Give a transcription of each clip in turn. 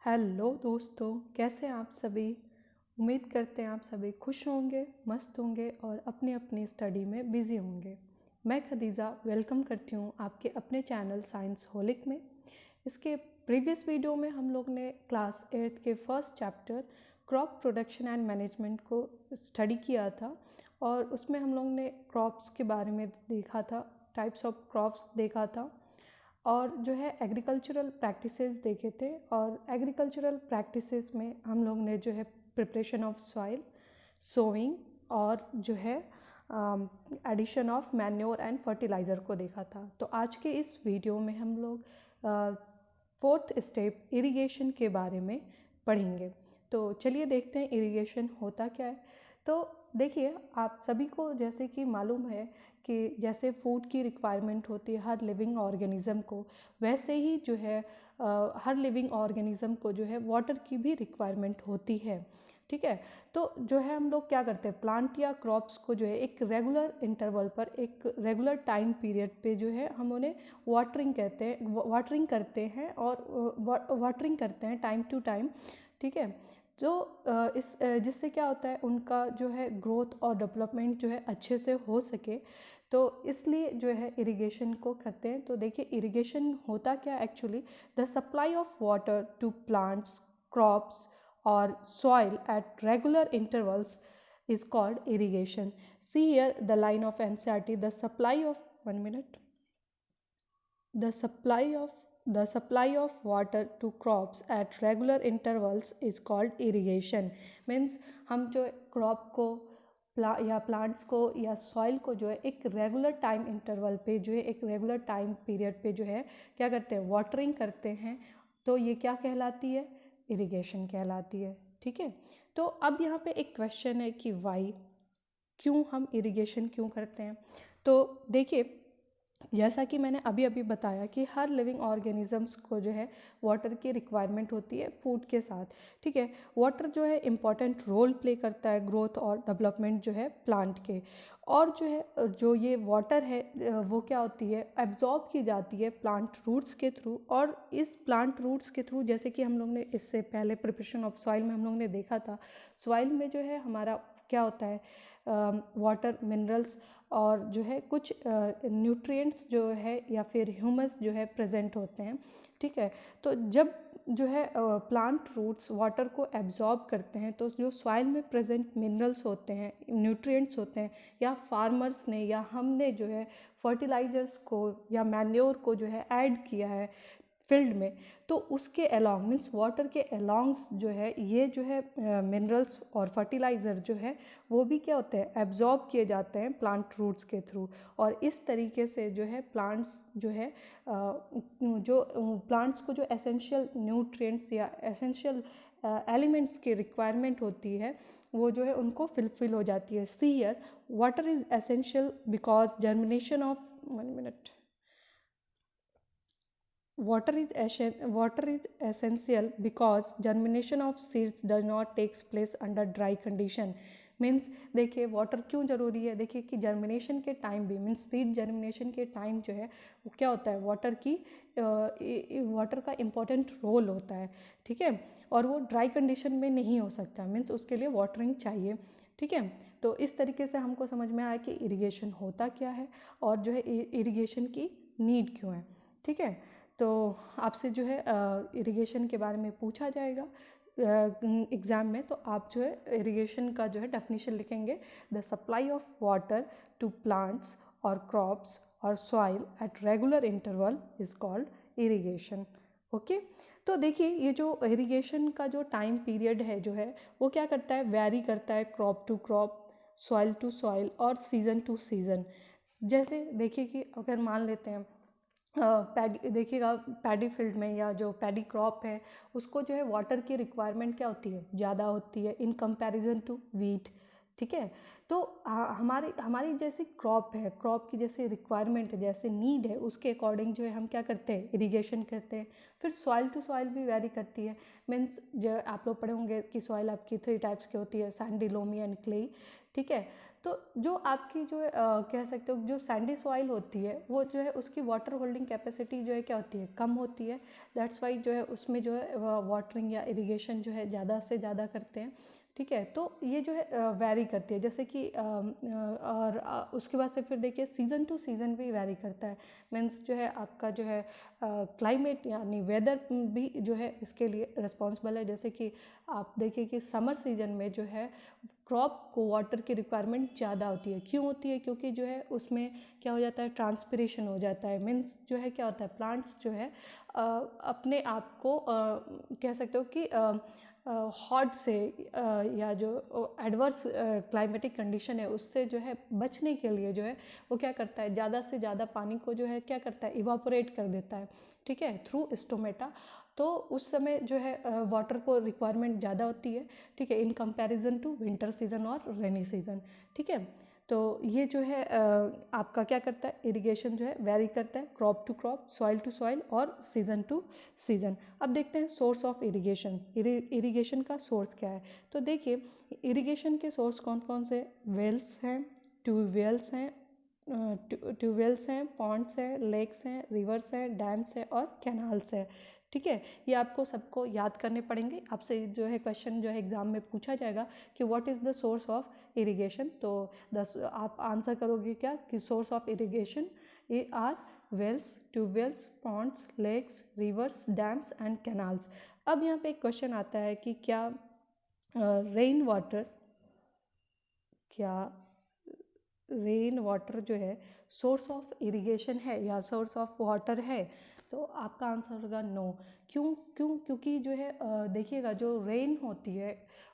Hello दोस्तों, कैसे हैं आप सभी। उम्मीद करते हैं आप सभी खुश होंगे, मस्त होंगे और अपनी अपनी स्टडी में बिज़ी होंगे। मैं खदीजा वेलकम करती हूँ आपके अपने चैनल साइंस होलिक में। इसके प्रीवियस वीडियो में हम लोग ने क्लास 8 के first chapter crop production and management को स्टडी किया था और उसमें हम लोग ने क्रॉप्स के बारे में देखा था, टाइप्स ऑफ क्रॉप्स देखा था और जो है एग्रीकल्चरल प्रैक्टिसेस देखे थे। और एग्रीकल्चरल प्रैक्टिसेस में हम लोग ने जो है प्रिपरेशन ऑफ सॉइल, सोइंग और जो है addition of manure and fertiliser को देखा था। तो आज के इस वीडियो में हम लोग फोर्थ स्टेप इरिगेशन के बारे में पढ़ेंगे। तो चलिए देखते हैं इरिगेशन होता क्या है। तो देखिए, आप सभी को जैसे कि मालूम है कि जैसे फूड की रिक्वायरमेंट होती है हर लिविंग ऑर्गेनिज्म को, वैसे ही जो है हर लिविंग ऑर्गेनिज्म को जो है वाटर की भी रिक्वायरमेंट होती है। ठीक है, तो जो है हम लोग क्या करते हैं, प्लांट या क्रॉप्स को जो है एक रेगुलर इंटरवल पर, एक रेगुलर टाइम पीरियड पे जो है हम उन्हें वाटरिंग कहते हैं, वाटरिंग करते हैं और वाटरिंग करते हैं टाइम टू टाइम। ठीक है, जो इस जिससे क्या होता है, उनका जो है ग्रोथ और डेवलपमेंट जो है अच्छे से हो सके, तो इसलिए जो है इरिगेशन को करते हैं। तो देखिए, इरिगेशन होता क्या actually, the supply of water to plants, crops or soil at regular intervals is called irrigation. See here the line of NCERT, the supply of, 1 minute, the supply of water to crops at regular intervals is called irrigation. Means हम जो crop को या plants को या soil को जो है एक रेगुलर टाइम इंटरवल पे जो है, एक रेगुलर टाइम पीरियड पे जो है क्या करते हैं, वाटरिंग करते हैं। तो ये क्या कहलाती है, इरिगेशन कहलाती है। ठीक है, तो अब यहाँ पे एक क्वेश्चन है कि वाई, क्यों हम इरिगेशन क्यों करते हैं। तो देखिए, जैसा कि मैंने अभी अभी बताया कि हर लिविंग ऑर्गेनिजम्स को जो है वाटर की रिक्वायरमेंट होती है फूड के साथ। ठीक है, वाटर जो है इम्पॉर्टेंट रोल प्ले करता है ग्रोथ और डेवलपमेंट जो है प्लांट के। और जो है जो ये वाटर है वो क्या होती है, एब्जॉर्ब की जाती है प्लांट रूट्स के थ्रू। और इस प्लांट रूट्स के थ्रू, जैसे कि हम लोग ने इससे पहले प्रिपरेशन ऑफ सॉइल में हम लोग ने देखा था, सॉइल में जो है हमारा क्या होता है, वाटर, मिनरल्स और जो है कुछ न्यूट्रिएंट्स जो है या फिर ह्यूमस जो है प्रेजेंट होते हैं। ठीक है, तो जब जो है प्लांट रूट्स वाटर को एब्जॉर्ब करते हैं, तो जो सॉइल में प्रेजेंट मिनरल्स होते हैं, न्यूट्रिएंट्स होते हैं, या फार्मर्स ने या हमने जो है फर्टिलाइजर्स को या मैन्योर को जो है ऐड किया है फील्ड में, तो उसके अलोंग, मीन्स वाटर के अलोंग्स जो है ये जो है मिनरल्स और फर्टिलाइज़र जो है वो भी क्या होते हैं, एब्जॉर्ब किए जाते हैं प्लांट रूट्स के थ्रू। और इस तरीके से जो है प्लांट्स जो है जो प्लांट्स को जो एसेंशियल न्यूट्रिएंट्स या एसेंशियल एलिमेंट्स की रिक्वायरमेंट होती है वो जो है उनको फिलफिल हो जाती है। See here, water is essential because germination of, 1 minute, water is essential because germination of seeds does not takes place under dry condition. Means देखिए वाटर क्यों ज़रूरी है, देखिए कि जर्मिनेशन के टाइम भी, मीन्स सीड जर्मिनेशन के टाइम जो है वो क्या होता है, वाटर का इम्पॉर्टेंट रोल होता है। ठीक है, और वो ड्राई कंडीशन में नहीं हो सकता, मीन्स उसके लिए वाटरिंग चाहिए। ठीक है, तो इस तरीके से हमको समझ में आया कि इरिगेशन होता क्या है और जो है इरिगेशन की नीड क्यों है। ठीक है, तो आपसे जो है इरिगेशन के बारे में पूछा जाएगा एग्ज़ाम में, तो आप जो है इरिगेशन का जो है डेफिनेशन लिखेंगे, the supply of water to plants और क्रॉप्स और soil at regular interval is called irrigation. Okay, तो देखिए ये जो इरिगेशन का जो टाइम पीरियड है जो है वो क्या करता है, वेरी करता है crop to crop, soil to soil और सीज़न टू सीज़न। जैसे देखिए कि अगर मान लेते हैं पैडी, देखिएगा पैडी फील्ड में या जो पैडी क्रॉप है उसको जो है वाटर की रिक्वायरमेंट क्या होती है, ज़्यादा होती है इन कंपैरिजन टू वीट। ठीक है, तो हमारी हमारी जैसी क्रॉप है, क्रॉप की जैसी रिक्वायरमेंट है, जैसे नीड है, उसके अकॉर्डिंग जो है हम क्या करते हैं, इरिगेशन करते हैं। फिर सॉइल टू सॉइल भी वेरी करती है। मीन्स जो आप लोग पढ़े होंगे कि सॉइल आपकी 3 टाइप्स की होती है, सैंडी, लोमी एंड क्ले। ठीक है, तो जो आपकी जो है कह सकते हो जो सैंडी सॉइल होती है वो जो है उसकी वाटर होल्डिंग कैपेसिटी जो है क्या होती है, कम होती है। दैट्स वाई जो है उसमें जो है वाटरिंग या इरिगेशन जो है ज़्यादा से ज़्यादा करते हैं। ठीक है, तो ये जो है वैरी करती है, जैसे कि और उसके बाद से फिर देखिए सीज़न टू सीज़न भी वैरी करता है। मीन्स जो है आपका जो है क्लाइमेट यानी वेदर भी जो है इसके लिए रिस्पॉन्सिबल है। जैसे कि आप देखिए कि समर सीजन में जो है क्रॉप को वाटर की रिक्वायरमेंट ज़्यादा होती है। क्यों होती है? क्योंकि जो है उसमें क्या हो जाता है, ट्रांसपिरेशन हो जाता है। मीन्स जो है क्या होता है, प्लांट्स जो है अपने आप को कह सकते हो कि हॉट से या जो एडवर्स क्लाइमेटिक कंडीशन है उससे जो है बचने के लिए जो है वो क्या करता है, ज़्यादा से ज़्यादा पानी को जो है क्या करता है, इवापोरेट कर देता है। ठीक है, थ्रू स्टोमेटा। तो उस समय जो है वाटर को रिक्वायरमेंट ज़्यादा होती है। ठीक है, in comparison to winter season और रेनी सीजन। ठीक है, तो ये जो है आपका क्या करता है, इरिगेशन जो है वेरी करता है crop to crop, soil to soil और सीजन टू सीजन। अब देखते हैं सोर्स ऑफ इरिगेशन। इरिगेशन का सोर्स क्या है? तो देखिए इरिगेशन के सोर्स कौन कौन से? वेल्स हैं, ट्यूबवेल्स हैं, ट्यूबवेल्स हैं, पॉन्ड्स हैं, लेक्स हैं, रिवर्स हैं, डैम्स हैं और कैनाल्स हैं। ठीक है, ये आपको सबको याद करने पड़ेंगे। आपसे जो है क्वेश्चन जो है एग्जाम में पूछा जाएगा कि what is the source of irrigation. तो आप आंसर करोगे क्या कि सोर्स ऑफ इरिगेशन ये are wells, tubewells, ponds, lakes, rivers, dams and canals. अब यहाँ पे एक क्वेश्चन आता है कि क्या रेन वाटर, क्या रेन वाटर जो है सोर्स ऑफ इरिगेशन है या सोर्स ऑफ वाटर है? तो आपका आंसर होगा नो। क्यों? क्योंकि जो है देखिएगा जो रेन होती है,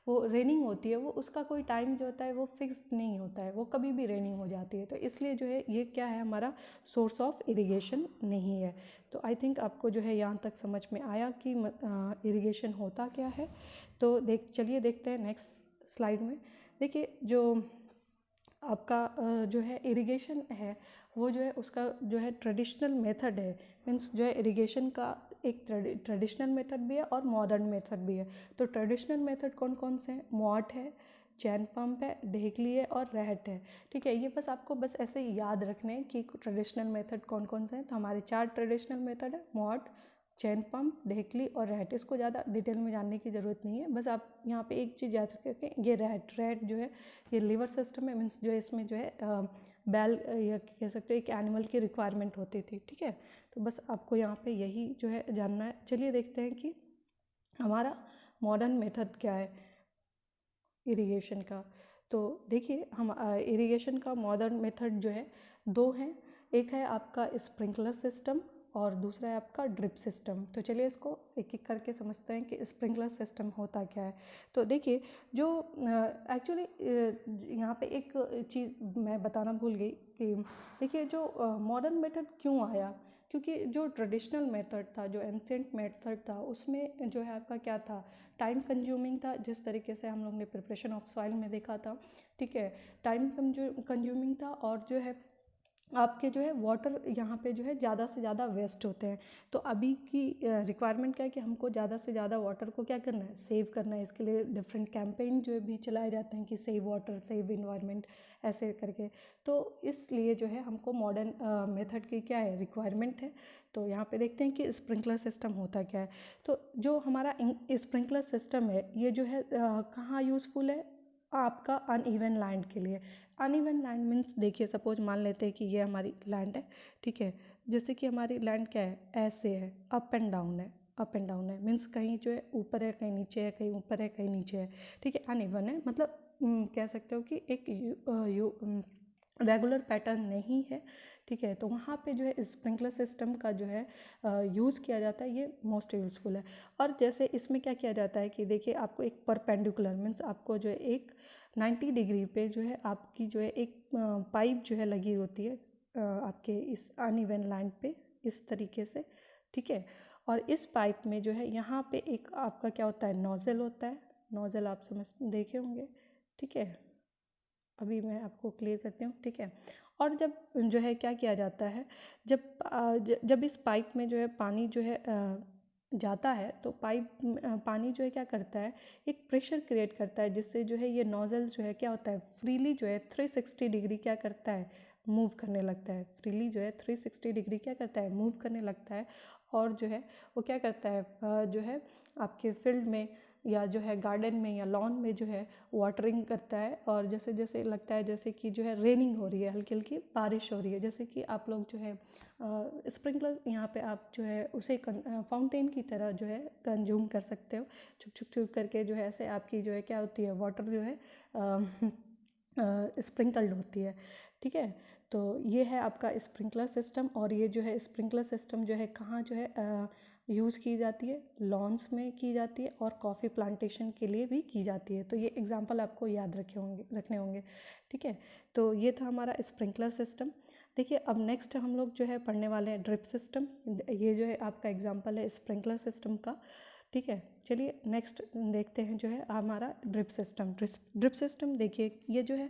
वो रेनिंग होती है, वो उसका कोई टाइम जो होता है वो फिक्स्ड नहीं होता है, वो कभी भी रेनिंग हो जाती है। तो इसलिए जो है ये क्या है, हमारा सोर्स ऑफ इरिगेशन नहीं है। तो आई थिंक आपको जो है यहाँ तक समझ में आया कि इरिगेशन होता क्या है। तो चलिए देखते हैं नेक्स्ट स्लाइड में। देखिए जो आपका जो है इरिगेशन है वो जो है उसका जो है ट्रेडिशनल मेथड है। मीन्स जो है इरिगेशन का एक ट्रेडिशनल मेथड भी है और मॉडर्न मेथड भी है। तो ट्रेडिशनल मेथड कौन कौन से हैं? मॉट है, चैन पंप है, ढेकली है और रहट है। ठीक है, ये बस आपको बस ऐसे ही याद रखने हैं कि ट्रेडिशनल मेथड कौन कौन से हैं। तो हमारे 4 ट्रेडिशनल मेथड है, मॉट, चैन पंप, ढेकली और रहट। इसको ज़्यादा डिटेल में जानने की ज़रूरत नहीं है, बस आप यहाँ पे एक चीज़ याद रखें, ये रहट जो है ये लिवर सिस्टम है। मीन्स जो है इसमें जो है बैल या कह सकते हो एक एनिमल की रिक्वायरमेंट होती थी। ठीक है, तो बस आपको यहाँ पे यही जो है जानना है। चलिए देखते हैं कि हमारा मॉडर्न मेथड क्या है इरिगेशन का। तो देखिए हम इरिगेशन का मॉडर्न मेथड जो है 2 हैं। एक है आपका स्प्रिंकलर सिस्टम और दूसरा है आपका ड्रिप सिस्टम। तो चलिए इसको एक एक करके समझते हैं कि स्प्रिंकलर सिस्टम होता क्या है। तो देखिए जो एक्चुअली यहाँ पे एक चीज़ मैं बताना भूल गई कि देखिए जो मॉडर्न मेथड क्यों आया, क्योंकि जो ट्रेडिशनल मेथड था, जो एंशिएंट मेथड था, उसमें जो है आपका क्या था, टाइम कंज्यूमिंग था। जिस तरीके से हम लोग ने प्रिपरेशन ऑफ सॉइल में देखा था। ठीक है, टाइम कंज्यूमिंग था और जो है आपके जो है वाटर यहाँ पे जो है ज़्यादा से ज़्यादा वेस्ट होते हैं। तो अभी की रिक्वायरमेंट क्या है कि हमको ज़्यादा से ज़्यादा वाटर को क्या करना है, सेव करना है। इसके लिए डिफरेंट कैंपेन जो है भी चलाए जाते हैं कि सेव वाटर, सेव इन्वायरमेंट, ऐसे करके। तो इसलिए जो है हमको मॉडर्न मेथड की क्या है, रिक्वायरमेंट है। तो यहाँ पे देखते हैं कि स्प्रिंकलर सिस्टम होता क्या है। तो जो हमारा स्प्रिंकलर सिस्टम है ये जो है कहाँ यूज़फुल है, आपका अनइवन लैंड के लिए। अनइवन लैंड मीन्स देखिए सपोज मान लेते हैं कि ये हमारी लैंड है। ठीक है, जैसे कि हमारी लैंड क्या है, ऐसे है, अप एंड डाउन है, अप एंड डाउन है। मीन्स कहीं जो है ऊपर है, कहीं नीचे है, कहीं ऊपर है, कहीं नीचे है। ठीक है, अनइवन है, मतलब कह सकते हो कि एक रेगुलर पैटर्न नहीं है। ठीक है, तो वहाँ पे जो है स्प्रिंकलर सिस्टम का जो है यूज़ किया जाता है, ये मोस्ट यूज़फुल है। और जैसे इसमें क्या किया जाता है कि देखिए आपको एक परपेंडिकुलर मीन्स आपको जो है एक 90 डिग्री पे जो है आपकी जो है एक पाइप जो है लगी होती है आपके इस अनइवन लैंड पे, इस तरीके से। ठीक है, और इस पाइप में जो है यहाँ पे एक आपका क्या होता है, नोज़ल होता है। नोज़ल आप समझ देखे होंगे। ठीक है, अभी मैं आपको क्लियर करती हूँ। ठीक है, और जब जो है क्या किया जाता है, जब जब इस पाइप में जो है पानी जो है जाता है तो पानी जो है क्या करता है, एक प्रेशर क्रिएट करता है, जिससे जो है ये नोज़ल जो है क्या होता है, फ्रीली जो है 360 डिग्री क्या करता है, मूव करने लगता है। फ्रीली जो है 360 डिग्री क्या करता है, मूव करने लगता है। और जो है वो क्या करता है, जो है आपके फील्ड में या जो है गार्डन में या लॉन में जो है वाटरिंग करता है। और जैसे जैसे लगता है जैसे कि जो है रेनिंग हो रही है, हल्की हल्की बारिश हो रही है, जैसे कि आप लोग जो है स्प्रिंकलर यहाँ पे आप जो है उसे फाउंटेन की तरह जो है कंज्यूम कर सकते हो। छुक छुक छुक करके जो है ऐसे आपकी जो है क्या होती है, वाटर जो है स्प्रिंकल्ड होती है। ठीक है, तो ये है आपका स्प्रिंकलर सिस्टम। और ये जो है स्प्रिंकलर सिस्टम जो है कहाँ जो है यूज़ की जाती है, लॉन्स में की जाती है और कॉफ़ी प्लांटेशन के लिए भी की जाती है। तो ये एग्जांपल आपको याद रखने होंगे। ठीक है, तो ये था हमारा स्प्रिंकलर सिस्टम। देखिए अब नेक्स्ट हम लोग जो है पढ़ने वाले हैं ड्रिप सिस्टम। ये जो है आपका एग्जांपल है स्प्रिंकलर सिस्टम का। ठीक है, चलिए नेक्स्ट देखते हैं जो है हमारा ड्रिप सिस्टम। ड्रिप सिस्टम देखिए ये जो है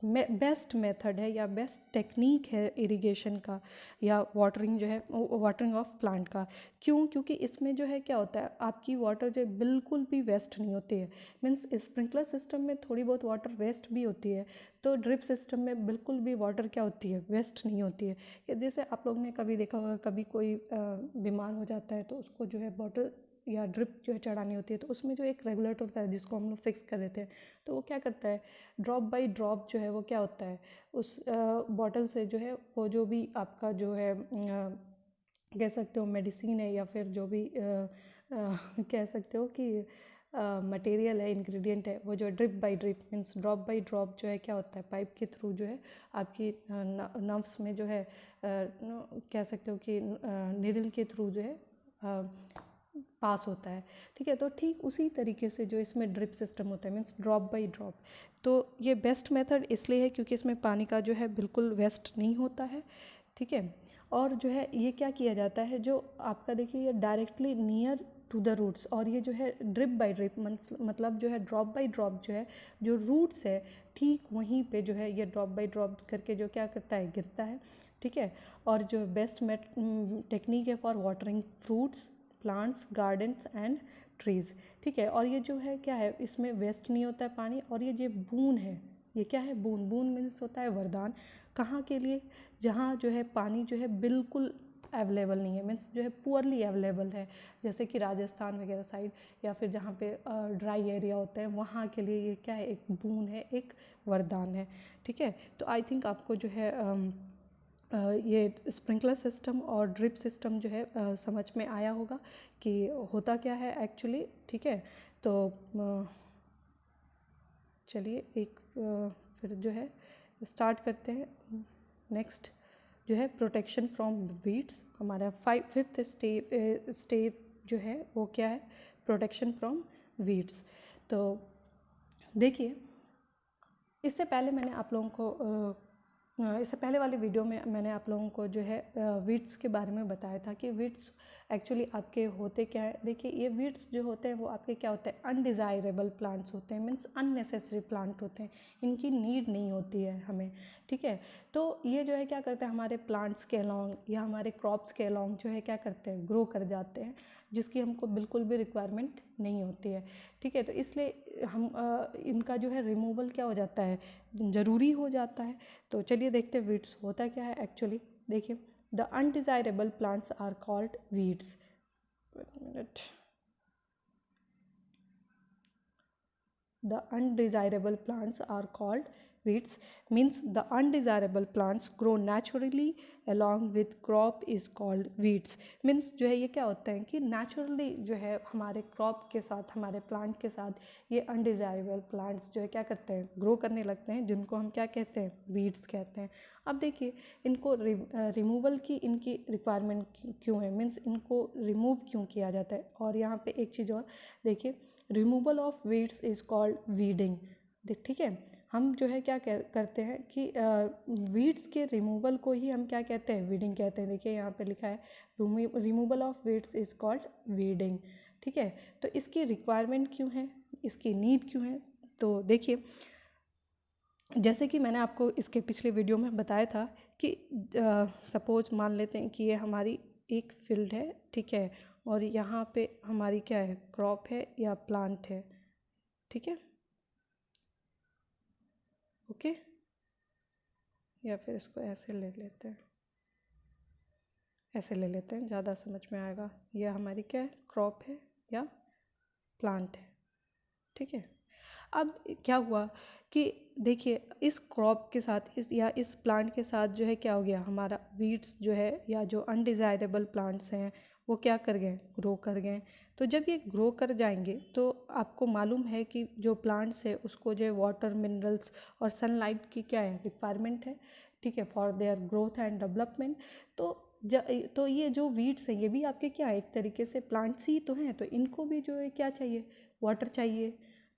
बेस्ट मेथड है या बेस्ट टेक्निक है इरिगेशन का या वाटरिंग जो है वाटरिंग ऑफ प्लांट का। क्यों? क्योंकि इसमें जो है क्या होता है, आपकी वाटर जो है बिल्कुल भी वेस्ट नहीं होती है। मीन्स स्प्रिंकलर सिस्टम में थोड़ी बहुत वाटर वेस्ट भी होती है, तो ड्रिप सिस्टम में बिल्कुल भी वाटर क्या होती है, वेस्ट नहीं होती है। जैसे आप लोग ने कभी देखा होगा, कभी कोई बीमार हो जाता है तो उसको जो है बॉटल या ड्रिप जो है चढ़ानी होती है, तो उसमें जो एक रेगुलेटर होता है जिसको हम लोग फिक्स कर देते हैं, तो वो क्या करता है, ड्रॉप बाय ड्रॉप जो है वो क्या होता है, उस बॉटल से जो है वो जो भी आपका जो है कह सकते हो मेडिसिन है या फिर जो भी कह सकते हो कि मटेरियल है, इंग्रेडिएंट है, वो जो drip by drip means drop by drop जो है क्या होता है, पाइप के थ्रू जो है आपकी नर्व्स में जो है कह सकते हो कि निडल के थ्रू जो है पास होता है। ठीक है, तो ठीक उसी तरीके से जो इसमें ड्रिप सिस्टम होता है मीन्स ड्रॉप बाय ड्रॉप। तो ये बेस्ट मेथड इसलिए है क्योंकि इसमें पानी का जो है बिल्कुल वेस्ट नहीं होता है। ठीक है, और जो है ये क्या किया जाता है, जो आपका देखिए ये directly near to the roots, और ये जो है ड्रिप बाय ड्रिप मतलब जो है ड्रॉप बाय ड्रॉप जो है जो रूट्स है ठीक वहीं पे जो है ये ड्रॉप बाय ड्रॉप करके जो क्या करता है, गिरता है। ठीक है, और जो बेस्ट टेक्निक है for watering fruits, plants, gardens and trees. ठीक है, और ये जो है क्या है, इसमें वेस्ट नहीं होता है पानी। और ये जो बून है, ये क्या है, बून बून मीन्स होता है वरदान। कहाँ के लिए, जहाँ जो है पानी जो है बिल्कुल अवेलेबल नहीं है, मीन्स जो है पुअरली अवेलेबल है, जैसे कि राजस्थान वगैरह साइड या फिर जहाँ पे ड्राई एरिया होते हैं वहाँ के लिए ये क्या है, एक बून है, एक वरदान है। ठीक है, तो आई थिंक आपको जो है ये स्प्रिंकलर सिस्टम और ड्रिप सिस्टम जो है समझ में आया होगा कि होता क्या है एक्चुअली। ठीक है, तो चलिए एक फिर जो है स्टार्ट करते हैं। नेक्स्ट जो है प्रोटेक्शन फ्रॉम वीड्स, हमारा फिफ्थ स्टेप जो है वो क्या है, प्रोटेक्शन फ्रॉम वीड्स। तो देखिए इससे पहले मैंने आप लोगों को इससे पहले वाले वीडियो में मैंने आप लोगों को जो है वीड्स के बारे में बताया था कि वीड्स एक्चुअली आपके होते क्या है। देखिए ये वीड्स जो होते हैं वो आपके क्या होते हैं, अनडिज़ायरेबल प्लांट्स होते हैं, मीन्स अननेसेसरी प्लांट होते हैं, इनकी नीड नहीं होती है हमें। ठीक है, तो ये जो है क्या करते हैं, हमारे प्लांट्स के अलॉन्ग या हमारे क्रॉप्स के अलॉन्ग जो है क्या करते हैं, ग्रो कर जाते हैं, जिसकी हमको बिल्कुल भी रिक्वायरमेंट नहीं होती है। ठीक है, तो इसलिए हम इनका जो है रिमूवल क्या हो जाता है, ज़रूरी हो जाता है। तो चलिए देखते हैं वीड्स होता क्या है एक्चुअली। देखिए the undesirable plants are called weeds. Minute, the undesirable plants are called weeds, means the undesirable plants grow naturally along with crop is called weeds। means जो है ये क्या होता है कि naturally जो है हमारे crop के साथ, हमारे plant के साथ ये undesirable plants जो है क्या करते हैं, grow करने लगते हैं, जिनको हम क्या कहते हैं, weeds कहते हैं। अब देखिए इनको रिमूवल की इनकी रिक्वायरमेंट क्यों है, मीन्स इनको रिमूव क्यों किया जाता है। और यहाँ पे एक चीज़ और देखिए, removal of weeds is called weeding. ठीक है, हम जो है क्या करते हैं कि वीड्स के रिमूवल को ही हम क्या कहते हैं, वीडिंग कहते हैं। देखिए यहाँ पे लिखा है removal of weeds is called weeding. ठीक है, तो इसकी रिक्वायरमेंट क्यों है, इसकी नीड क्यों है। तो देखिए जैसे कि मैंने आपको इसके पिछले वीडियो में बताया था कि सपोज मान लेते हैं कि ये हमारी एक फील्ड है। ठीक है, और यहाँ पे हमारी क्या है, क्रॉप है या प्लांट है, ठीक है, ओके। या फिर इसको ऐसे ले लेते हैं, ऐसे ले लेते हैं, ज़्यादा समझ में आएगा। यह हमारी क्या है, क्रॉप है या प्लांट है, ठीक है। अब क्या हुआ कि देखिए इस क्रॉप के साथ इस प्लांट के साथ जो है क्या हो गया, हमारा वीड्स जो है या जो अनडिज़ायरेबल प्लांट्स हैं वो क्या कर गए, ग्रो कर गए। तो जब ये ग्रो कर जाएंगे तो आपको मालूम है कि जो प्लांट्स है उसको जो है वाटर, मिनरल्स और सनलाइट की क्या है, रिक्वायरमेंट है, ठीक है, for their growth and development. तो तो ये जो वीड्स हैं ये भी आपके क्या है, एक तरीके से प्लांट्स ही तो हैं, तो इनको भी जो है क्या चाहिए, वाटर चाहिए,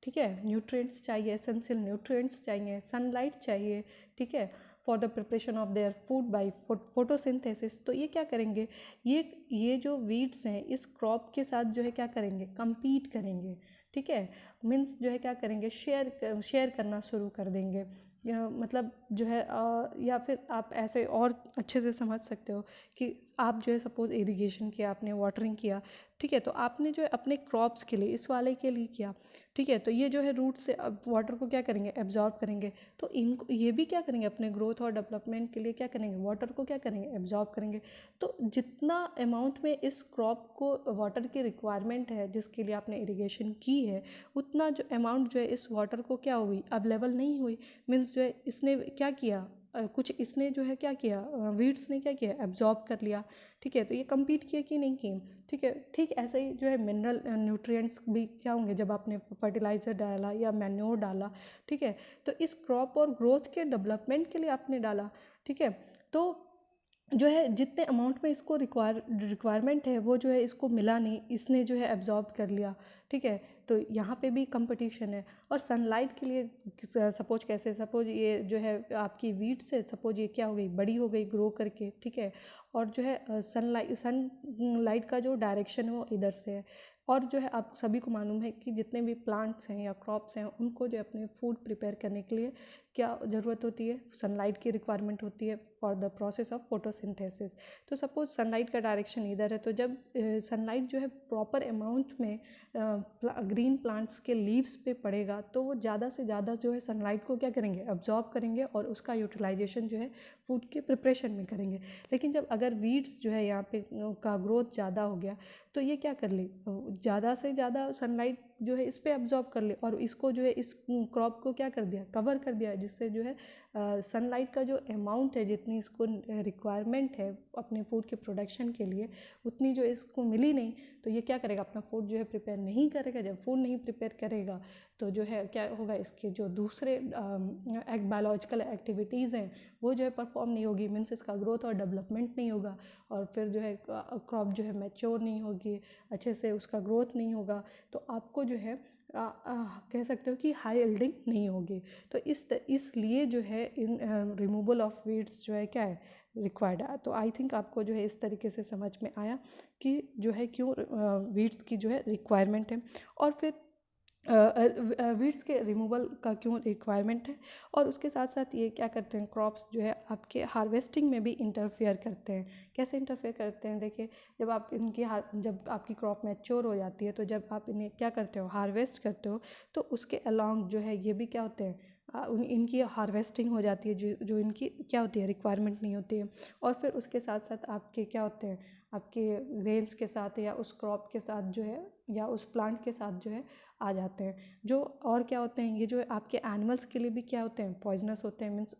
ठीक है, न्यूट्रिएंट्स चाहिए, एसेंशियल न्यूट्रिएंट्स चाहिए, सनलाइट चाहिए, ठीक है, for the preparation of their food by photosynthesis. तो ये क्या करेंगे, ये जो वीड्स हैं इस क्रॉप के साथ जो है क्या करेंगे, compete करेंगे, ठीक है, मीन्स जो है क्या करेंगे, शेयर करना शुरू कर देंगे। मतलब जो है या फिर आप ऐसे और अच्छे से समझ सकते हो कि आप जो है सपोज इरिगेशन किया, आपने वाटरिंग किया, ठीक है, तो आपने जो है अपने क्रॉप्स के लिए, इस वाले के लिए किया, ठीक है, तो ये जो है रूट से अब वाटर को क्या करेंगे, एब्जॉर्ब करेंगे। तो इनको ये भी क्या करेंगे, अपने ग्रोथ और डेवलपमेंट के लिए क्या करेंगे, वाटर को क्या करेंगे, एब्जॉर्ब करेंगे। तो जितना अमाउंट में इस क्रॉप को वाटर की रिक्वायरमेंट है जिसके लिए आपने इरिगेशन की है, उतना जो अमाउंट जो है इस वाटर को क्या हुई, अवेलेबल नहीं हुई। मीन्स जो है इसने क्या किया, कुछ इसने जो है क्या किया, वीड्स ने क्या किया, एब्जॉर्ब कर लिया, ठीक है। तो ये compete किए कि नहीं किए, ठीक है। ठीक ऐसे ही जो है मिनरल न्यूट्रिएंट्स भी क्या होंगे, जब आपने फर्टिलाइज़र डाला या मैन्योर डाला, ठीक है, तो इस क्रॉप और ग्रोथ के डेवलपमेंट के लिए आपने डाला, ठीक है। तो जो है जितने अमाउंट में इसको रिक्वायरमेंट है वो जो है इसको मिला नहीं, इसने जो है एब्जॉर्ब कर लिया, ठीक है। तो यहाँ पे भी कंपटीशन है। और सनलाइट के लिए सपोज कैसे, सपोज ये जो है आपकी वीट से सपोज ये क्या हो गई, बड़ी हो गई ग्रो करके, ठीक है, और जो है सनलाइट का जो डायरेक्शन है वो इधर से है। और जो है आप सभी को मालूम है कि जितने भी प्लांट्स हैं या क्रॉप्स हैं उनको जो अपने फूड प्रिपेयर करने के लिए क्या ज़रूरत होती है, सनलाइट की रिक्वायरमेंट होती है for the process of photosynthesis. तो सपोज सनलाइट का डायरेक्शन इधर है, तो जब सनलाइट जो है प्रॉपर अमाउंट में ग्रीन प्लांट्स के लीव्स पे पड़ेगा तो वो ज़्यादा से ज़्यादा जो है सनलाइट को क्या करेंगे, अब्जॉर्ब करेंगे और उसका यूटिलाइजेशन जो है फूड के प्रिपरेशन में करेंगे। लेकिन जब अगर वीड्स जो है यहाँ पे का ग्रोथ ज़्यादा हो गया तो ये क्या कर ली, ज़्यादा से ज़्यादा सनलाइट जो है इस पे अब्जॉर्ब कर ले और इसको जो है इस क्रॉप को क्या कर दिया, कवर कर दिया, जिससे जो है सनलाइट का जो अमाउंट है, जितनी इसको रिक्वायरमेंट है अपने फूड के प्रोडक्शन के लिए, उतनी जो इसको मिली नहीं। तो ये क्या करेगा, अपना फूड जो है प्रिपेयर नहीं करेगा। जब फूड नहीं प्रिपेयर करेगा तो जो है क्या होगा, इसके जो दूसरे बायोलॉजिकल एक्टिविटीज़ हैं वो जो है परफॉर्म नहीं होगी, मीन्स इसका ग्रोथ और डेवलपमेंट नहीं होगा, और फिर जो है क्रॉप जो है मैच्योर नहीं होगी, अच्छे से उसका ग्रोथ नहीं होगा। तो आपको जो है कह सकते हो कि हाई यील्डिंग नहीं होगी। तो इसलिए जो है इन रिमूवल ऑफ वीड्स जो है क्या है, रिक्वायर्ड है। तो आई थिंक आपको जो है इस तरीके से समझ में आया कि जो है क्यों वीड्स की जो है रिक्वायरमेंट है, और फिर वीड्स के रिमूवल का क्यों रिक्वायरमेंट है। और उसके साथ साथ ये क्या करते हैं, क्रॉप्स जो है आपके हार्वेस्टिंग में भी इंटरफेयर करते हैं। कैसे इंटरफेयर करते हैं, देखिए जब आप जब आपकी क्रॉप मैच्योर हो जाती है तो जब आप इन्हें क्या करते हो, हार्वेस्ट करते हो, तो उसके अलोंग जो है ये भी क्या होते हैं, इनकी हार्वेस्टिंग हो जाती है, जो इनकी क्या होती है, रिक्वायरमेंट नहीं होती है। और फिर उसके साथ साथ आपके क्या होते हैं, आपके ग्रेन्स के साथ या उस क्रॉप के साथ जो है या उस प्लांट के साथ जो है आ जाते हैं। जो और क्या होते हैं, ये जो आपके एनिमल्स के लिए भी क्या होते हैं, पॉइजनस होते हैं, मीन्स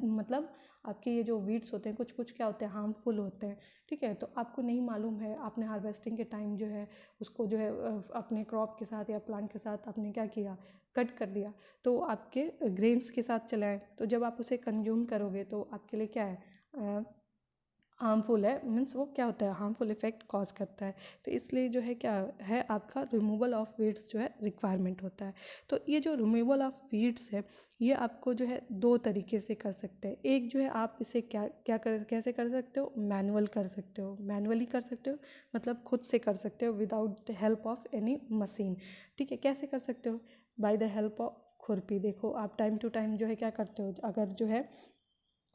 मतलब आपके ये जो वीड्स होते हैं कुछ कुछ क्या होते हैं, हार्मफुल होते हैं, ठीक है। तो आपको नहीं मालूम है, आपने हार्वेस्टिंग के टाइम जो है उसको जो है अपने क्रॉप के साथ या प्लांट के साथ आपने क्या किया, कट कर दिया, तो आपके ग्रेन्स के साथ चला है। तो जब आप उसे कंज्यूम करोगे तो आपके लिए क्या है, हार्मफुल है, मीन्स वो क्या होता है, हार्मफुल इफेक्ट कॉज करता है। तो इसलिए जो है क्या है, आपका रिमूवल ऑफ वीड्स जो है रिक्वायरमेंट होता है। तो ये जो रिमूवल ऑफ वीड्स है ये आपको जो है दो तरीके से कर सकते हैं। एक जो है आप इसे कैसे कर सकते हो, मैनुअल कर सकते हो, मैनुअली कर सकते हो, मतलब खुद से कर सकते हो without the help of any machine, ठीक है। कैसे कर सकते हो, बाय द हेल्प ऑफ खुरपी। देखो आप टाइम टू टाइम जो है क्या करते हो, अगर जो है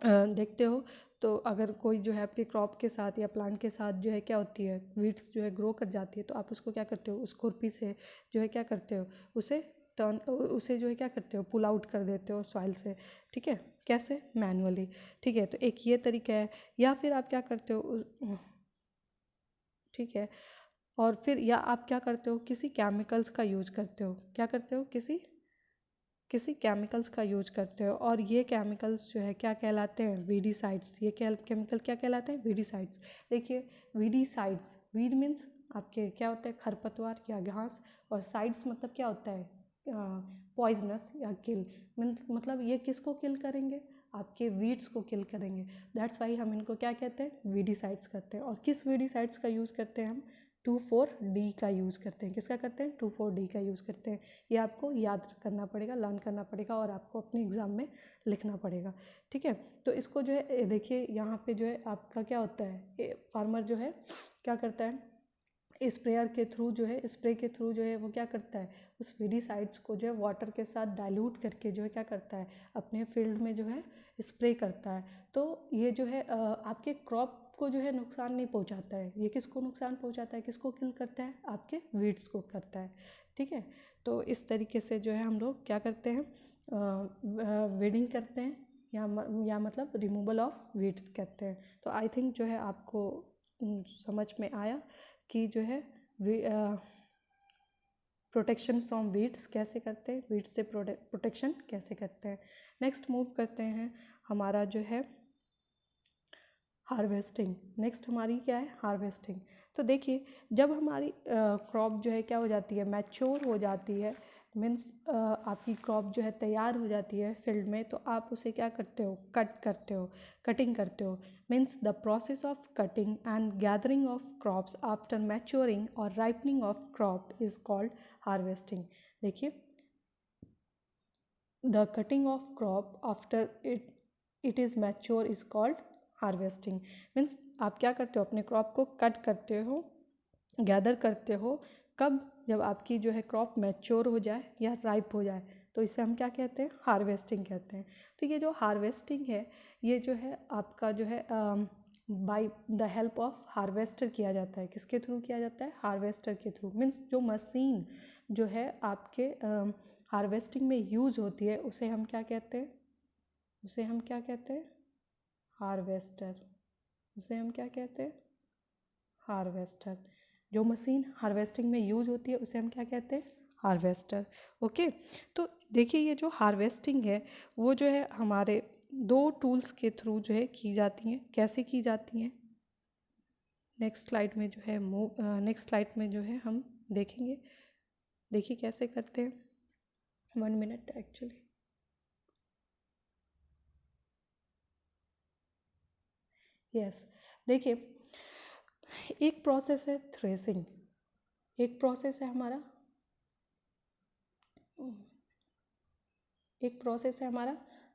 देखते हो तो अगर कोई जो है आपके क्रॉप के साथ या प्लांट के साथ जो है क्या होती है, वीड्स जो है ग्रो कर जाती है, तो आप उसको क्या करते हो, उस खुरपी से जो है क्या करते हो, उसे जो है क्या करते हो, पुल आउट कर देते हो सॉइल से। ठीक है, कैसे, मैनुअली। ठीक है, तो एक ये तरीका है। या फिर आप क्या करते हो, ठीक है, और फिर या आप क्या करते हो, किसी केमिकल्स का यूज करते हो, क्या करते हो, किसी किसी केमिकल्स का यूज करते हो, और ये केमिकल्स जो है क्या कहलाते हैं, वीडीसाइड्स। ये केमिकल क्या कहलाते हैं, वीडीसाइड्स। देखिए, वीडीसाइड्स, वीड मीन्स आपके क्या होता है, खरपतवार या घास, और साइड्स मतलब क्या होता है, पॉइजनस या किल। मतलब ये किसको किल करेंगे, आपके वीड्स को किल करेंगे। दैट्स वाई हम इनको क्या कहते हैं, वीडीसाइड्स करते हैं। और किस वीडीसाइड्स का यूज़ करते हैं हम, 2,4-D का यूज़ करते हैं। किसका करते हैं, 2,4-D का यूज़ करते हैं। ये आपको याद करना पड़ेगा, लर्न करना पड़ेगा, और आपको अपने एग्ज़ाम में लिखना पड़ेगा। ठीक है, तो इसको जो है देखिए यहाँ पे जो है आपका क्या होता है, फार्मर जो है क्या करता है, स्प्रेयर के थ्रू जो है, स्प्रे के थ्रू जो है वो क्या करता है, उस वीडीसाइड्स को जो है वाटर के साथ डाइल्यूट करके जो है क्या करता है, अपने फील्ड में जो है स्प्रे करता है। तो ये जो है आपके क्रॉप को जो है नुकसान नहीं पहुंचाता है। ये किसको नुकसान पहुंचाता है, किसको किल करता है, आपके वीड्स को करता है। ठीक है, तो इस तरीके से जो है हम लोग क्या करते हैं, वीडिंग करते हैं, या मतलब रिमूवल ऑफ वीड्स कहते हैं। तो आई थिंक जो है आपको समझ में आया कि जो है प्रोटेक्शन फ्रॉम वीड्स कैसे करते हैं, वीड्स से प्रोटेक्शन कैसे करते हैं। नेक्स्ट मूव करते हैं, हमारा जो है हार्वेस्टिंग। नेक्स्ट हमारी क्या है, हार्वेस्टिंग। तो देखिए, जब हमारी क्रॉप जो है क्या हो जाती है, मैच्योर हो जाती है, मीन्स आपकी क्रॉप जो है तैयार हो जाती है फील्ड में, तो आप उसे क्या करते हो, कट करते हो, कटिंग करते हो। Means the process of cutting and gathering of crops after maturing और ripening of crop is called harvesting. देखिए, the cutting of crop after it is mature is called harvesting. Means आप क्या करते हो, अपने क्रॉप को कट करते हो, गैदर करते हो, कब, जब आपकी जो है क्रॉप मैच्योर हो जाए या राइप हो जाए, तो इसे हम क्या कहते हैं, हार्वेस्टिंग कहते हैं। तो ये जो हार्वेस्टिंग है, ये जो है आपका जो है bye the help of harvester किया जाता है। किसके थ्रू किया जाता है, हार्वेस्टर के थ्रू। मीन्स जो मशीन जो है आपके हार्वेस्टिंग में यूज होती है, उसे हम क्या कहते हैं, उसे हम क्या कहते हैं, हार्वेस्टर। उसे हम क्या कहते हैं, हार्वेस्टर। जो मशीन हार्वेस्टिंग में यूज होती है उसे हम क्या कहते हैं, हार्वेस्टर। ओके, तो देखिए, ये जो हार्वेस्टिंग है वो जो है हमारे दो टूल्स के थ्रू जो है की जाती हैं। कैसे की जाती हैं, नेक्स्ट स्लाइड में जो है नेक्स्ट स्लाइड में जो है हम देखेंगे। देखिए कैसे करते हैं, 1 मिनट एक्चुअली। यस, देखिए, एक प्रोसेस है थ्रेसिंग, एक प्रोसेस है हमारा, एक प्रोसेस है हमारा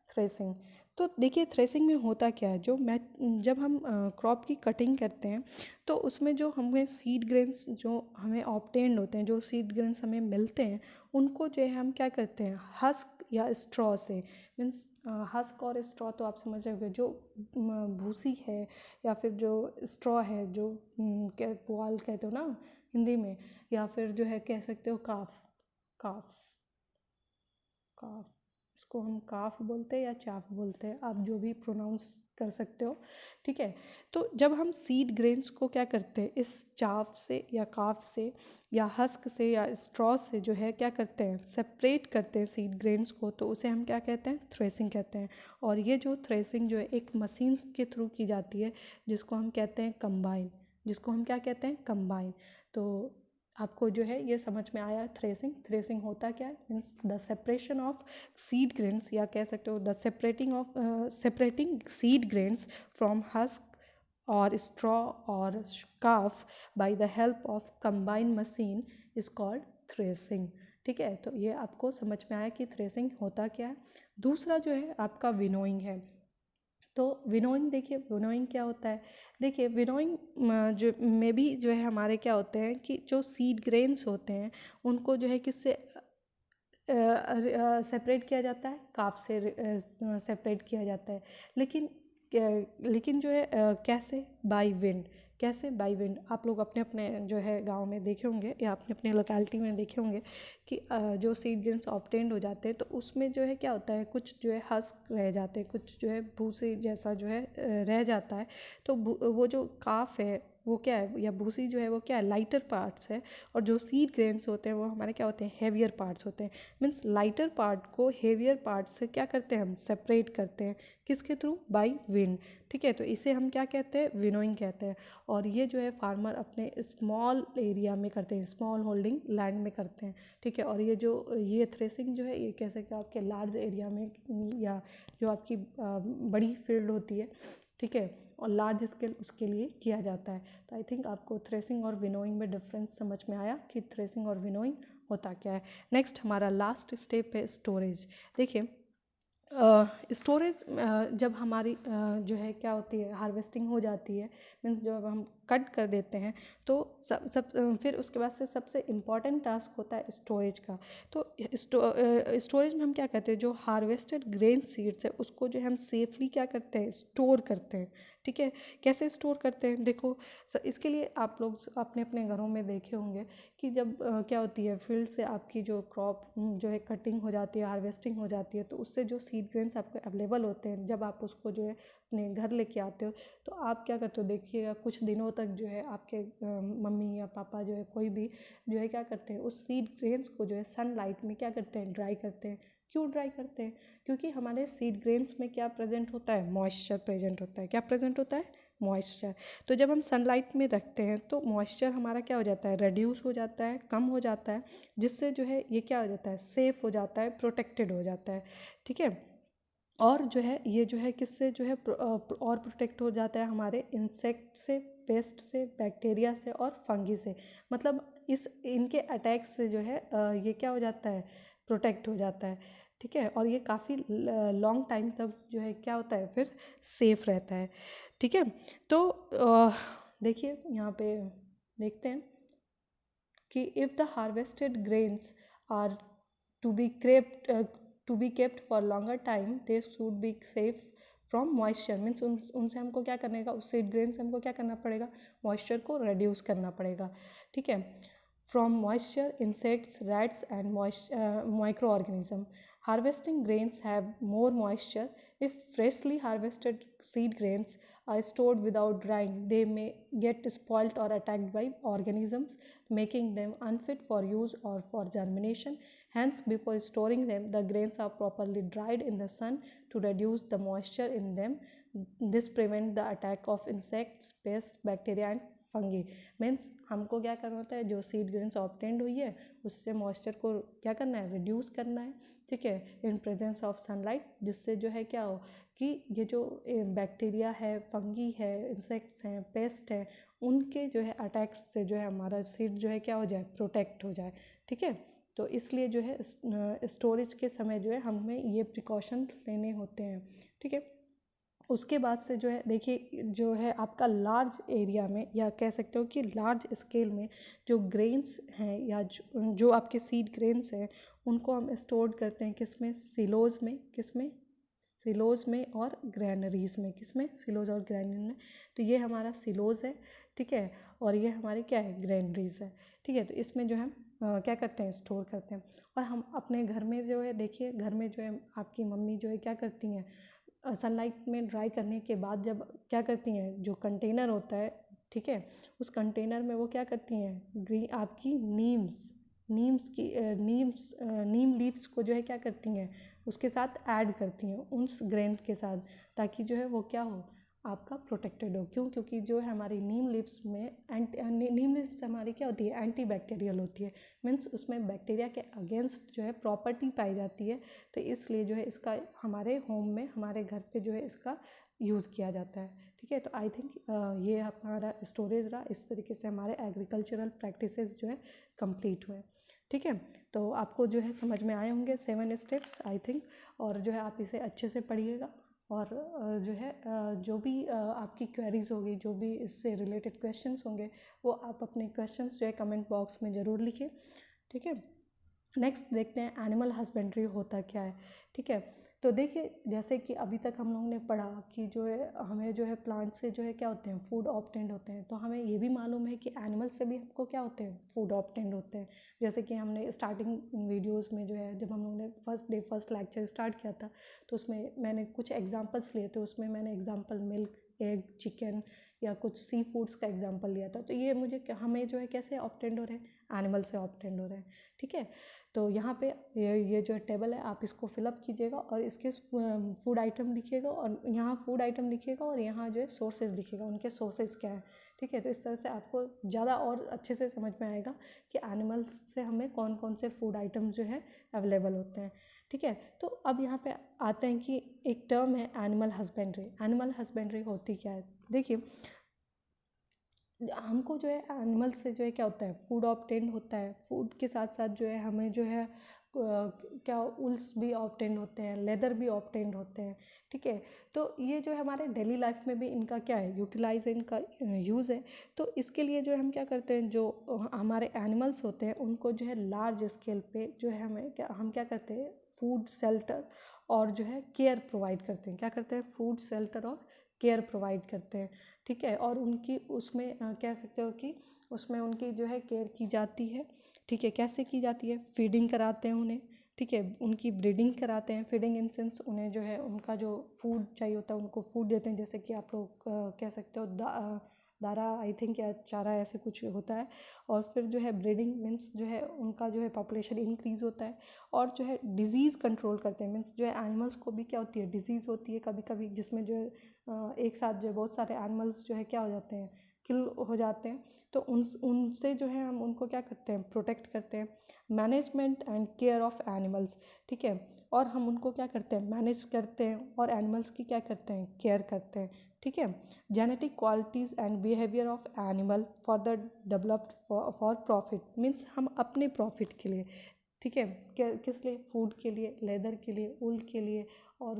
थ्रेसिंग। तो देखिए, थ्रेसिंग में होता क्या है, जब हम क्रॉप की कटिंग करते हैं, तो उसमें जो हमें सीड ग्रेन्स जो हमें ऑब्टेन्ड होते हैं, जो सीड ग्रेन्स हमें मिलते हैं, उनको जो है हम क्या करते हैं, हस्क या स्ट्रॉ से। मीन्स हस्क और स्ट्रॉ तो आप समझ रहे होंगे, जो भूसी है या फिर जो स्ट्रॉ है, जो पुआल कहते हो ना हिंदी में, या फिर जो है कह सकते हो काफ, काफ, काफ, इसको हम काफ बोलते हैं या चाफ बोलते हैं, आप जो भी प्रोनाउंस कर सकते हो। ठीक है, तो जब हम सीड ग्रेन्स को क्या करते हैं, इस चाफ से या काफ से या हस्क से या स्ट्रॉ से जो है क्या करते हैं, सेपरेट करते हैं सीड ग्रेन्स को, तो उसे हम क्या कहते हैं, थ्रेसिंग कहते हैं। और ये जो थ्रेसिंग जो है एक मशीन के थ्रू की जाती है, जिसको हम कहते हैं कंबाइन, जिसको हम क्या कहते हैं, कंबाइन। तो आपको जो है ये समझ में आया, थ्रेसिंग। थ्रेसिंग होता क्या है, means the separation of seed grains, या कह सकते हो the separating seed grains from husk और स्ट्रॉ और chaff by the help of combine machine is called threshing. ठीक है, तो ये आपको समझ में आया कि थ्रेसिंग होता क्या है। दूसरा जो है आपका विनोइंग है। तो विनोइंग, देखिए विनोइंग क्या होता है, देखिए विनोइंग जो में भी जो है हमारे क्या होते हैं कि जो सीड ग्रेन्स होते हैं उनको जो है किससे सेपरेट किया जाता है, काफ से सेपरेट किया जाता है। लेकिन लेकिन जो है कैसे, बाय विंड। कैसे, बाय विंड। आप लोग अपने अपने जो है गांव में देखे होंगे या अपने अपने लोकेलिटी में देखे होंगे कि जो सीड ग्रेन्स ऑब्टेन्ड हो जाते हैं तो उसमें जो है क्या होता है, कुछ जो है हस्क रह जाते हैं, कुछ जो है भूसे जैसा जो है रह जाता है। तो वो जो काफ है वो क्या है, या भूसी जो है वो क्या है, लाइटर पार्ट्स है। और जो सीड ग्रेन्स होते हैं वो हमारे क्या होते हैं, हेवियर पार्ट्स होते हैं। मीन्स लाइटर पार्ट को हेवियर पार्ट से क्या करते हैं, हम सेपरेट करते हैं। किसके थ्रू, बाय विंड। ठीक है, तो इसे हम क्या कहते हैं, विनोइंग कहते हैं। और ये जो है फार्मर अपने स्मॉल एरिया में करते हैं, स्मॉल होल्डिंग लैंड में करते हैं। ठीक है, और ये थ्रेसिंग जो है ये कह सकते हैं आपके लार्ज एरिया में, या जो आपकी बड़ी फील्ड होती है, ठीक है, और लार्ज स्केल उसके लिए किया जाता है। तो आई थिंक आपको थ्रेसिंग और विनोइंग में डिफरेंस समझ में आया कि थ्रेसिंग और विनोइंग होता क्या है। नेक्स्ट हमारा लास्ट स्टेप है स्टोरेज। देखिए, स्टोरेज जब हमारी जो है क्या होती है, हार्वेस्टिंग हो जाती है, मीन्स जब हम कट कर देते हैं तो फिर उसके बाद से सबसे इम्पॉर्टेंट टास्क होता है स्टोरेज का। तो स्टोरेज में हम क्या करते हैं, जो हार्वेस्टेड ग्रेन सीड्स है उसको जो है हम सेफली क्या करते हैं, स्टोर करते हैं। ठीक है, कैसे स्टोर करते हैं, देखो इसके लिए आप लोग अपने अपने घरों में देखे होंगे कि जब क्या होती है, फील्ड से आपकी जो क्रॉप जो है कटिंग हो जाती है, हार्वेस्टिंग हो जाती है, तो उससे जो सीड ग्रेन्स आपको अवेलेबल होते हैं, जब आप उसको जो है अपने घर लेके आते हो तो आप क्या करते हो, देखिएगा कुछ दिनों तक जो है आपके मम्मी या पापा जो है कोई भी जो है क्या करते हैं, उस सीड ग्रेन्स को जो है सनलाइट में क्या करते हैं, ड्राई करते हैं। क्यों ड्राई करते हैं, क्योंकि हमारे सीड ग्रेन्स में क्या प्रेजेंट होता है, मॉइस्चर प्रेजेंट होता है। क्या प्रेजेंट होता है, मॉइस्चर। तो जब हम सनलाइट में रखते हैं तो मॉइस्चर हमारा क्या हो जाता है, रिड्यूस हो जाता है, कम हो जाता है, जिससे जो है ये क्या हो जाता है, सेफ हो जाता है, प्रोटेक्टेड हो जाता है। ठीक है, और जो है ये जो है किससे जो है और प्रोटेक्ट हो जाता है, हमारे इंसेक्ट से, पेस्ट से, बैक्टीरिया से और फंगी से। मतलब इनके अटैक से जो है ये क्या हो जाता है, प्रोटेक्ट हो जाता है। ठीक है, और ये काफ़ी लॉन्ग टाइम तक जो है क्या होता है, फिर सेफ रहता है। ठीक है, तो देखिए यहाँ पे देखते हैं कि if the harvested grains are to be kept for longer time, they should be safe from moisture। Means उनसे हमको क्या करने का, उस सीड ग्रेन से हमको क्या करना पड़ेगा, मॉइस्चर को रिड्यूस करना पड़ेगा। ठीक है, from moisture, insects, rats and micro organism. Harvesting grains have more moisture. If freshly harvested seed grains are stored without drying, they may get spoiled or attacked by organisms, making them unfit for use or for germination. Hence, before storing them, the grains are properly dried in the sun to reduce the moisture in them. This prevents the attack of insects, pests, bacteria and fungi. Means हमको क्या करना होता है, जो seed grains obtained हुई है उससे moisture को क्या करना है, रिड्यूस करना है। ठीक है, इन प्रेजेंस ऑफ सनलाइट, जिससे जो है क्या हो कि ये जो बैक्टीरिया है, फंगी है, इंसेक्ट्स हैं, पेस्ट है, उनके जो है अटैक से जो है हमारा सीड जो है क्या हो जाए, प्रोटेक्ट हो जाए। ठीक है, तो इसलिए जो है स्टोरेज के समय जो है हमें ये प्रिकॉशन लेने होते हैं। ठीक है, उसके बाद से जो है देखिए, जो है आपका लार्ज एरिया में या कह सकते हो कि लार्ज स्केल में जो ग्रेन्स हैं या जो आपके सीड ग्रेन्स हैं उनको हम स्टोर करते हैं किस में, सिलोज में। किस में, सिलोज में और ग्रैनरीज में। किस में, सिलोज और ग्रैनरी में। तो ये हमारा सिलोज है, ठीक है, और ये हमारे क्या है, ग्रैनरीज है। ठीक है, तो इसमें जो है क्या करते हैं, स्टोर करते हैं। और हम अपने घर में जो है देखिए, घर में जो है आपकी मम्मी जो है क्या करती हैं, सनलाइट में ड्राई करने के बाद जब क्या करती हैं, जो कंटेनर होता है, ठीक है, उस कंटेनर में वो क्या करती हैं, आपकी नीम लीव्स को जो है क्या करती हैं, उसके साथ ऐड करती हैं उस ग्रेन के साथ, ताकि जो है वो क्या हो, आपका प्रोटेक्टेड हो। क्यों, क्योंकि जो है हमारी नीम लीव्स में नीम लीव्स हमारी क्या होती है, एंटी बैक्टीरियल होती है। मीन्स उसमें बैक्टीरिया के अगेंस्ट जो है प्रॉपर्टी पाई जाती है। तो इसलिए जो है इसका हमारे होम में, हमारे घर पे जो है इसका यूज़ किया जाता है। ठीक है, तो आई थिंक ये हमारा स्टोरेज रहा। इस तरीके से हमारे एग्रीकल्चरल प्रैक्टिसेस जो है कंप्लीट हुए। ठीक है, तो आपको जो है समझ में आए होंगे 7 स्टेप्स आई थिंक। और जो है आप इसे अच्छे से पढ़िएगा। और जो है जो भी आपकी क्वेरीज होगी, जो भी इससे रिलेटेड क्वेश्चंस होंगे, वो आप अपने क्वेश्चंस जो है कमेंट बॉक्स में ज़रूर लिखें। ठीक है, नेक्स्ट देखते हैं एनिमल हस्बेंड्री होता क्या है। ठीक है, तो देखिए जैसे कि अभी तक हम लोगों ने पढ़ा कि जो है हमें जो है प्लांट से जो है क्या होते हैं, फूड ऑब्टेंड होते हैं। तो हमें ये भी मालूम है कि एनिमल से भी हमको क्या होते हैं, फूड ऑब्टेंड होते हैं। जैसे कि हमने स्टार्टिंग वीडियोस में जो है, जब हम लोगों ने फर्स्ट लेक्चर स्टार्ट किया था, तो उसमें मैंने कुछ एग्जांपल्स लिए थे। उसमें मैंने एग्जांपल मिल्क, एग, चिकन या कुछ सी फूड्स का एग्जांपल लिया था। तो ये मुझे हमें जो है कैसे ऑब्टेंड हो रहे हैं, एनिमल से ऑब्टेंड हो रहे हैं। ठीक है, तो यहाँ पे ये जो टेबल है आप इसको फिलअप कीजिएगा और इसके फूड आइटम लिखिएगा, और यहाँ फूड आइटम लिखिएगा और यहाँ जो है सोर्सेज लिखिएगा, उनके सोर्सेज क्या है। ठीक है, तो इस तरह से आपको ज़्यादा और अच्छे से समझ में आएगा कि एनिमल्स से हमें कौन कौन से फूड आइटम्स जो है अवेलेबल होते हैं। ठीक है, तो अब यहाँ पे आते हैं कि एक टर्म है एनिमल हस्बेंड्री। एनिमल हस्बेंड्री होती क्या है? देखिए हमको जो है एनिमल से जो है क्या होता है, फूड ऑब्टेंड होता है। फूड के साथ साथ जो है हमें जो है क्या उल्स भी ऑब्टेंड होते हैं, लेदर भी ऑब्टेंड होते हैं। ठीक है, तो ये जो है हमारे डेली लाइफ में भी इनका क्या है, यूटिलाइज, इनका यूज़ है। तो इसके लिए जो है हम क्या करते हैं, जो हमारे एनिमल्स होते हैं उनको जो है लार्ज स्केल पे जो है हम क्या करते हैं, फूड, शेल्टर और जो है केयर प्रोवाइड करते हैं। क्या करते हैं, फूड, शेल्टर और केयर प्रोवाइड करते हैं। ठीक है, और उनकी उसमें कह सकते हो कि उसमें उनकी जो है केयर की जाती है। ठीक है, कैसे की जाती है, फीडिंग कराते हैं उन्हें। ठीक है, उनकी ब्रीडिंग कराते हैं। फीडिंग इन सेंस उन्हें जो है उनका जो फूड चाहिए होता है उनको फूड देते हैं, जैसे कि आप लोग कह सकते हो दारा आई थिंक, या चारा, ऐसे कुछ होता है। और फिर जो है ब्रीडिंग मीन्स जो है उनका जो है पॉपुलेशन इंक्रीज़ होता है। और जो है डिजीज़ कंट्रोल करते हैं, मीन्स जो है एनिमल्स को भी क्या होती है, डिजीज़ होती है कभी कभी, जिसमें जो है एक साथ जो है बहुत सारे एनिमल्स जो है क्या हो जाते हैं, किल हो जाते हैं। तो उनसे जो है हम उनको क्या करते हैं, प्रोटेक्ट करते हैं। Management and care of animals. ठीक है, और हम उनको क्या करते हैं, मैनेज करते हैं, और एनिमल्स की क्या करते हैं, केयर करते हैं। ठीक है, genetic qualities and behaviour of animal for the developed for profit, means हम अपने प्रॉफिट के लिए। ठीक है, किस लिए, फूड के लिए, लेदर के लिए, ऊल के लिए। और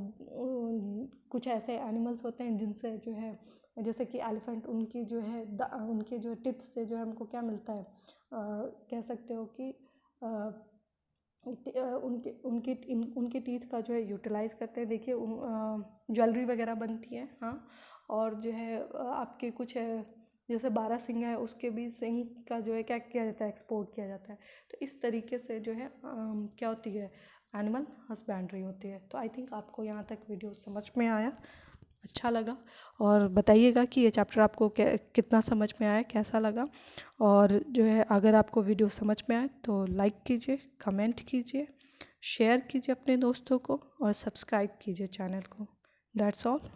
कुछ ऐसे एनिमल्स होते हैं जिनसे जो है, जैसे कि एलिफेंट, उनकी जो है उनके जो टिथ से जो है हमको क्या मिलता है, कह सकते हो कि उनके टीथ का जो है यूटिलाइज करते हैं। देखिए ज्वेलरी वगैरह बनती है। हाँ, और जो है आपके कुछ जैसे बारहसिंगा है, उसके भी सिंग का जो है क्या किया जाता है, एक्सपोर्ट किया जाता है। तो इस तरीके से जो है क्या होती है, एनिमल हस्बेंड्री होती है। तो आई थिंक आपको यहाँ तक वीडियो समझ में आया, अच्छा लगा। और बताइएगा कि ये चैप्टर आपको कितना समझ में आया, कैसा लगा। और जो है अगर आपको वीडियो समझ में आए तो लाइक कीजिए, कमेंट कीजिए, शेयर कीजिए अपने दोस्तों को, और सब्सक्राइब कीजिए चैनल को। That's all.